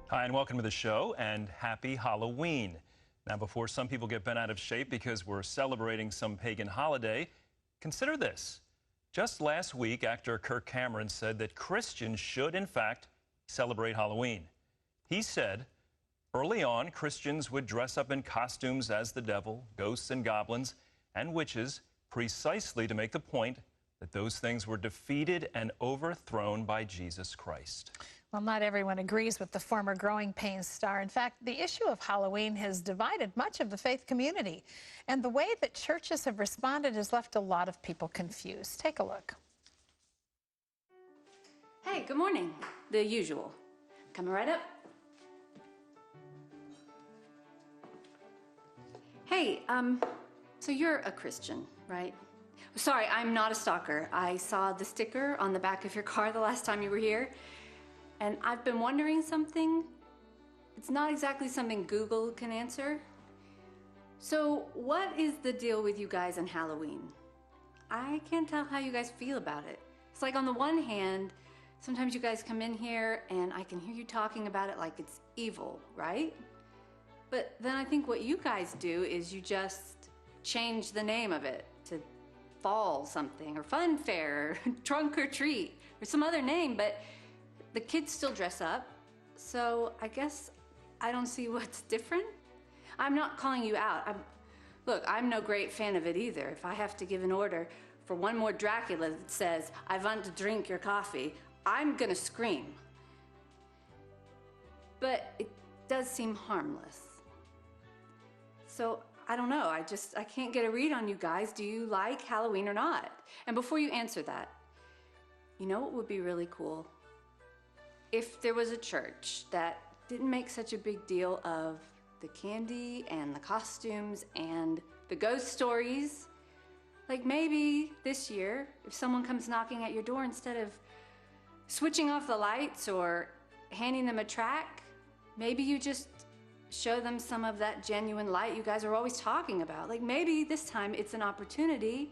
Hi, and welcome to the show, and happy Halloween. Now, before some people get bent out of shape because we're celebrating some pagan holiday, consider this. Just last week, actor Kirk Cameron said that Christians should, in fact, celebrate Halloween. He said, early on, Christians would dress up in costumes as the devil, ghosts and goblins, and witches, precisely to make the point that those things were defeated and overthrown by Jesus Christ. Well, not everyone agrees with the former Growing Pains star. In fact, the issue of Halloween has divided much of the faith community. And the way that churches have responded has left a lot of people confused. Take a look. Hey, good morning. The usual. Coming right up. Hey, so you're a Christian, right? Sorry, I'm not a stalker. I saw the sticker on the back of your car the last time you were here. And I've been wondering something. It's not exactly something Google can answer. So what is the deal with you guys on Halloween? I can't tell how you guys feel about it. It's like on the one hand, sometimes you guys come in here and I can hear you talking about it like it's evil, right? But then I think what you guys do is you just change the name of it to Fall something, or Fun Fair, or Trunk or Treat, or some other name, but the kids still dress up, so I guess I don't see what's different. I'm not calling you out. Look, I'm no great fan of it either. If I have to give an order for one more Dracula that says, "I want to drink your coffee," I'm gonna scream. But it does seem harmless. So I don't know, I can't get a read on you guys. Do you like Halloween or not? And before you answer that, you know what would be really cool? If there was a church that didn't make such a big deal of the candy and the costumes and the ghost stories. Like maybe this year, if someone comes knocking at your door, instead of switching off the lights or handing them a track, maybe you just show them some of that genuine light you guys are always talking about. Like maybe this time it's an opportunity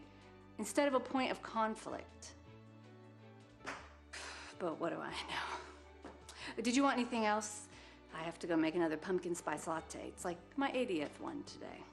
instead of a point of conflict. But what do I know? Did you want anything else? I have to go make another pumpkin spice latte. It's like my 80th one today.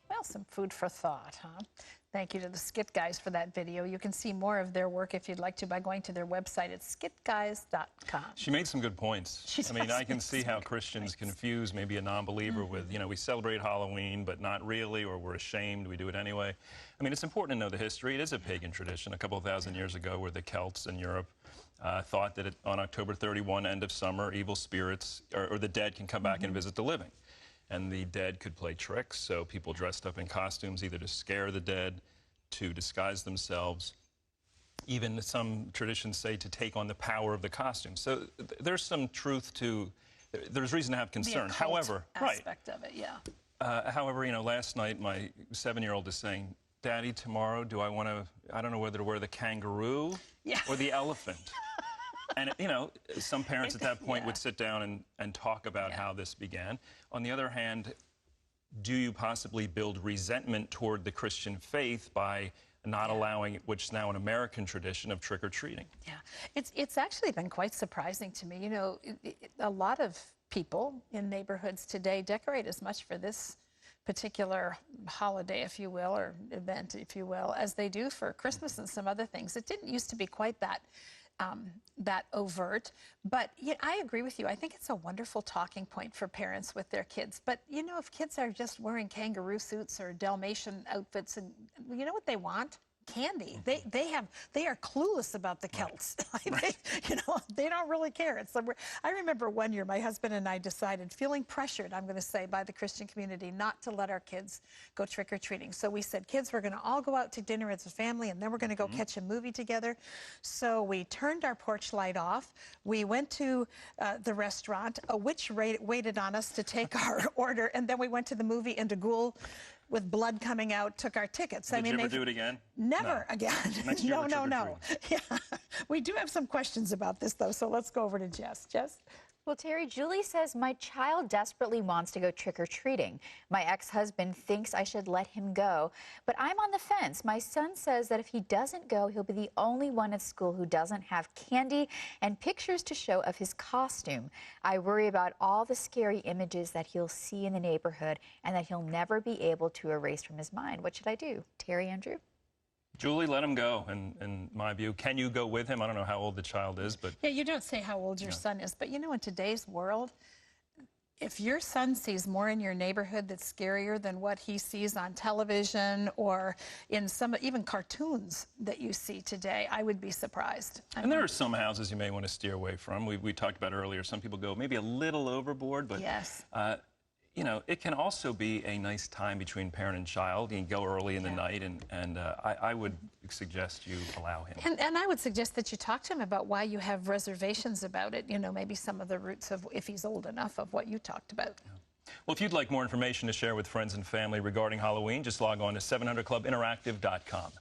Well, some food for thought, huh? Thank you to the Skit Guys for that video. You can see more of their work if you'd like to by going to their website at skitguys.com. She made some good points. I mean, I can see how Christians confuse maybe a non-believer with, you know, we celebrate Halloween, but not really, or we're ashamed, we do it anyway. I mean, it's important to know the history. It is a pagan tradition a couple of thousand years ago where the Celts in Europe thought that on October 31, end of summer, evil spirits or the dead can come back and visit the living. And the dead could play tricks, so people dressed up in costumes either to scare the dead, to disguise themselves. Even some traditions say to take on the power of the costume. So there's some truth to, there's reason to have concern. However, aspect of it, yeah. However, you know, last night my 7-year-old is saying, "Daddy, tomorrow, do I want to, I don't know whether to wear the kangaroo or the elephant." And, you know, some parents at that point would sit down and talk about how this began. On the other hand, do you possibly build resentment toward the Christian faith by not allowing, which is now an American tradition of trick-or-treating? Yeah, it's actually been quite surprising to me. You know, a lot of people in neighborhoods today decorate as much for this particular holiday, if you will, or event, if you will, as they do for Christmas and some other things. It didn't used to be quite that overt, but I agree with you. I think it's a wonderful talking point for parents with their kids. But you know, if kids are just wearing kangaroo suits or Dalmatian outfits, and you know what they want? Candy. They are clueless about the Celts. They don't really care. I remember one year my husband and I decided, feeling pressured, I'm going to say, by the Christian community, not to let our kids go trick-or-treating. So we said, kids, we're going to all go out to dinner as a family, and then we're going to go catch a movie together. So we turned our porch light off. We went to the restaurant. A witch waited on us to take our order, and then we went to the movie, and Ghoul with blood coming out, took our tickets. Did you ever do it again? Never again. Next year No. Yeah. We do have some questions about this, though, so let's go over to Jess. Jess? Well, Terry, Julie says, my child desperately wants to go trick-or-treating. My ex-husband thinks I should let him go, but I'm on the fence. My son says that if he doesn't go, he'll be the only one at school who doesn't have candy and pictures to show of his costume. I worry about all the scary images that he'll see in the neighborhood and that he'll never be able to erase from his mind. What should I do? Terry, Andrew? Julie, let him go, in my view. Can you go with him? I don't know how old the child is, but... Yeah, you don't say how old your son is, but you know, in today's world, if your son sees more in your neighborhood that's scarier than what he sees on television or in some, even cartoons that you see today, I would be surprised. And there are some houses you may want to steer away from. We talked about earlier, some people go maybe a little overboard, but... Yes. You know, it can also be a nice time between parent and child. You can go early in the night, and I would suggest you allow him. And I would suggest that you talk to him about why you have reservations about it. You know, maybe some of the roots of, if he's old enough, of what you talked about. Yeah. Well, if you'd like more information to share with friends and family regarding Halloween, just log on to 700clubinteractive.com.